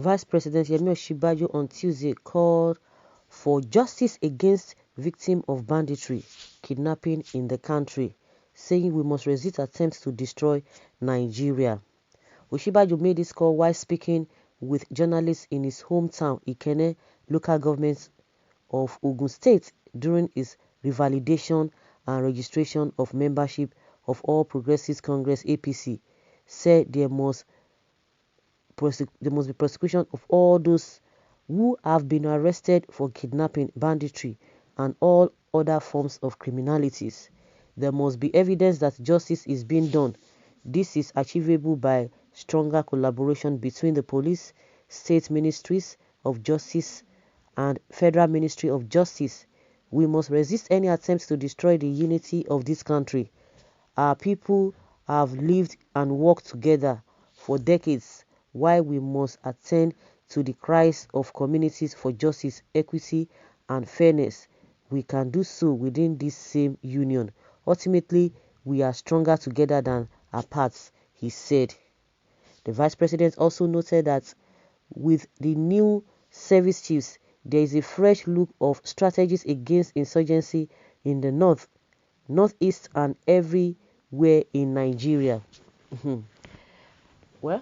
Vice President Yemi Osinbajo on Tuesday called for justice against victims of banditry, kidnapping in the country, saying we must resist attempts to destroy Nigeria. Osinbajo made this call while speaking with journalists in his hometown, Ikenne, local government of Ogun State, during his revalidation and registration of membership of All Progressives Congress (APC). Said there must be prosecution of all those who have been arrested for kidnapping, banditry, and all other forms of criminalities. There must be evidence that justice is being done. This is achievable by stronger collaboration between the police, state ministries of justice, and Federal Ministry of Justice. We must resist any attempts to destroy the unity of this country. Our people have lived and worked together for decades, while we must attend to the cries of communities for justice, equity, and fairness. We can do so within this same union. Ultimately, we are stronger together than apart, he said. The Vice President also noted that with the new service chiefs, there is a fresh look of strategies against insurgency in the north, northeast, and everywhere in Nigeria. Well,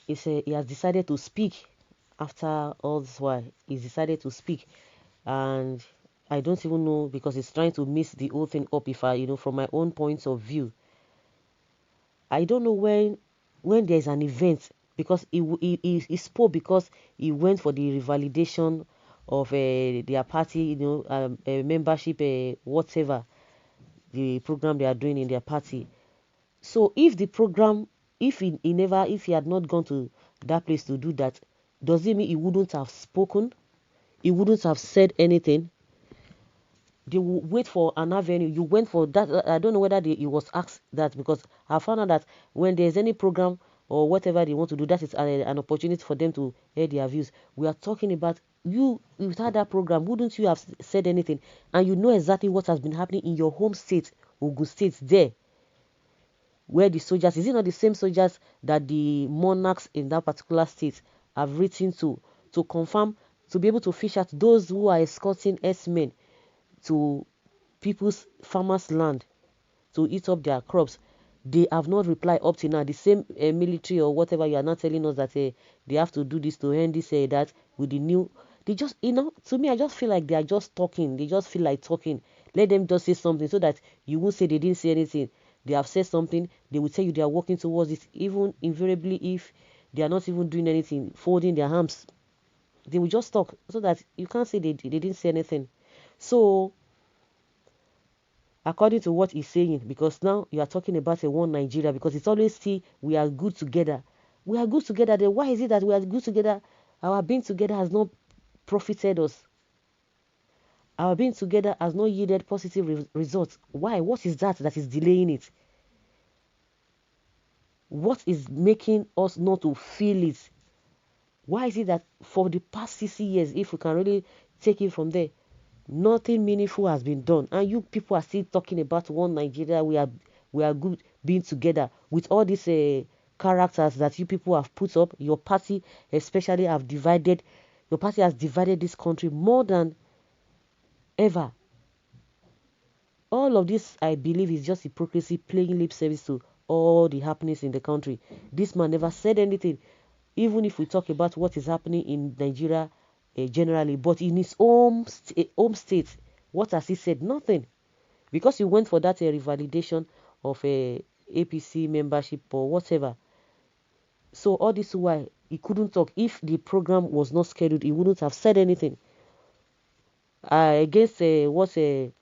he has decided to speak after all this while. He's decided to speak, and I don't even know, because he's trying to mix the whole thing up. If I, from my own point of view, I don't know when there's an event, because he spoke because he went for the revalidation of their party, membership, whatever the program they are doing in their party. So if the program, if he had not gone to that place to do that, does it mean he wouldn't have spoken? He wouldn't have said anything? They will wait for an avenue. You went for that. I don't know whether he was asked that, because I found out that when there's any program or whatever they want to do, that is an opportunity for them to air their views. We are talking about you had that program. Wouldn't you have said anything? And you know exactly what has been happening in your home state, Ogun State, there, where the soldiers, is it not the same soldiers that the monarchs in that particular state have written to confirm, to be able to fish out those who are escorting herdsmen to people's farmers' land to eat up their crops? They have not replied up to now. The same military or whatever, you are not telling us that they have to do this to end this, that with the new. They just, to me, I just feel like they are just talking. They just feel like talking. Let them just say something so that you won't say they didn't say anything. They have said something. They will tell you they are working towards it. Even invariably, if they are not even doing anything, folding their arms, they will just talk so that you can't say they didn't say anything. So, according to what he's saying, because now you are talking about a one Nigeria, because it's always see we are good together. We are good together. Then why is it that we are good together? Our being together has not profited us. Our being together has not yielded positive results. Why? What is that is delaying it? What is making us not to feel it? Why is it that for the past 60 years, if we can really take it from there, nothing meaningful has been done, and you people are still talking about one Nigeria? We are good being together with all these characters that you people have put up. Your party especially have divided. Your party has divided this country more than ever. All of this, I believe, is just hypocrisy, playing lip service to all the happenings in the country. This man never said anything, even if we talk about what is happening in Nigeria generally, but in his home state, what has he said? Nothing. Because he went for that revalidation of a APC membership or whatever. So all this while he couldn't talk. If the program was not scheduled, he wouldn't have said anything. Against what Sheikh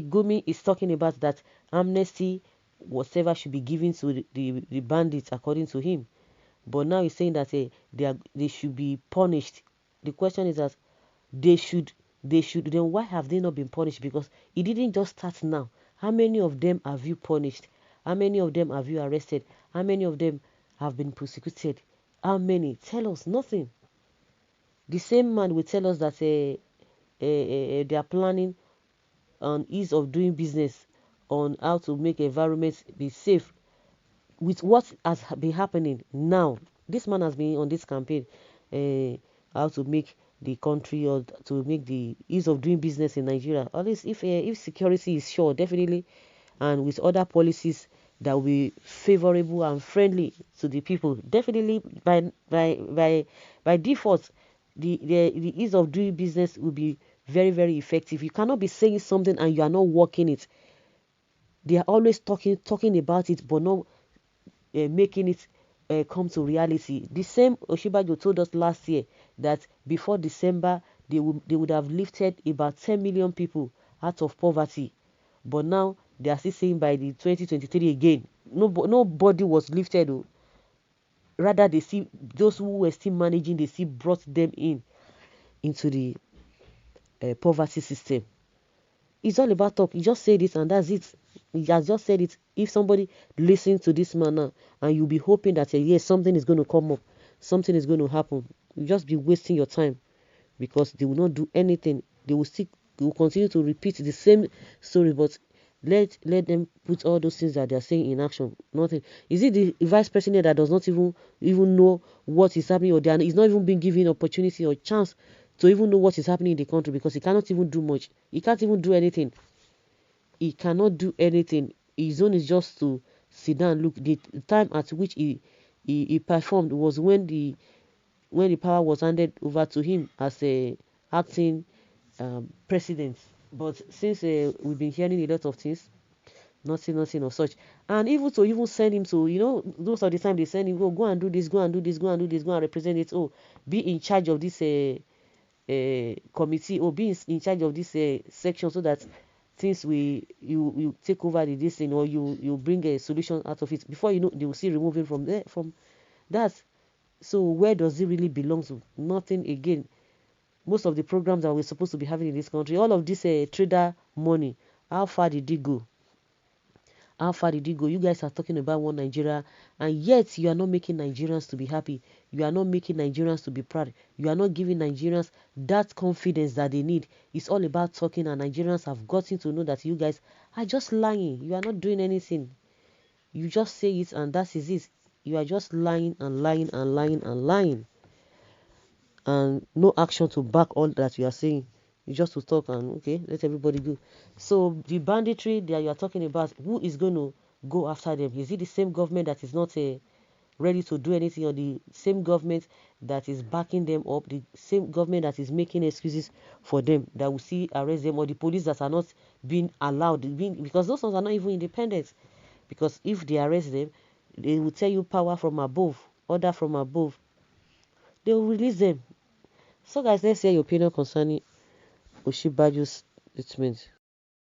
Gumi is talking about, that amnesty, whatever, should be given to the bandits, according to him. But now he's saying that they should be punished. The question is that they should. Then why have they not been punished? Because it didn't just start now. How many of them have you punished? How many of them have you arrested? How many of them have been prosecuted? How many? Tell us. Nothing. The same man will tell us that they are planning on ease of doing business, on how to make environments be safe. With what has been happening now, This man has been on this campaign, how to make the country or to make the ease of doing business in Nigeria. At least if security is sure, definitely, and with other policies that will be favorable and friendly to the people, definitely by default, the ease of doing business will be very, very effective. You cannot be saying something and you are not working it. They are always talking about it, but not making it come to reality. The same Osinbajo told us last year that before December they would have lifted about 10 million people out of poverty, but now they are still saying by the 2023 again, nobody was lifted. Rather, they see those who were still managing, they still brought them into the poverty system. It's all about talk. He just said it and that's it. He has just said it. If somebody listens to this man now and you'll be hoping that yes, something is going to come up, something is going to happen, you just be wasting your time because they will not do anything. They will continue to repeat the same story, but let them put all those things that they are saying in action. Nothing. Is it the vice president that does not even know what is happening, or is not even being given opportunity or chance to even know what is happening in the country because he cannot even do much. He can't even do anything. He cannot do anything. His own is just to sit down. Look, the time at which he performed was when the power was handed over to him as a acting president. But since we've been hearing a lot of things, nothing of such, and even send him to, most of the time they send him, go and do this, go and do this, go and do this, go and represent it. Oh, be in charge of this committee, or be in charge of this section, so that things you take over this thing, or you bring a solution out of it. Before you know, they will see removing from that. So where does it really belong to? Nothing again. Most of the programs that we're supposed to be having in this country, all of this trader money, how far did it go? How far did it go? You guys are talking about one Nigeria, and yet you are not making Nigerians to be happy. You are not making Nigerians to be proud. You are not giving Nigerians that confidence that they need. It's all about talking, and Nigerians have gotten to know that you guys are just lying. You are not doing anything. You just say it, and that is it. You are just lying and lying and lying and lying, and no action to back all that you are saying. You just to talk and okay, let everybody go. So the banditry that you are talking about, who is going to go after them? Is it the same government that is not ready to do anything, or the same government that is backing them up, the same government that is making excuses for them, that will see arrest them, or the police that are not being allowed, because those ones are not even independent? Because if they arrest them, they will tell you power from above, order from above. They will release them. So guys, let's hear your opinion concerning Osinbajo's statement.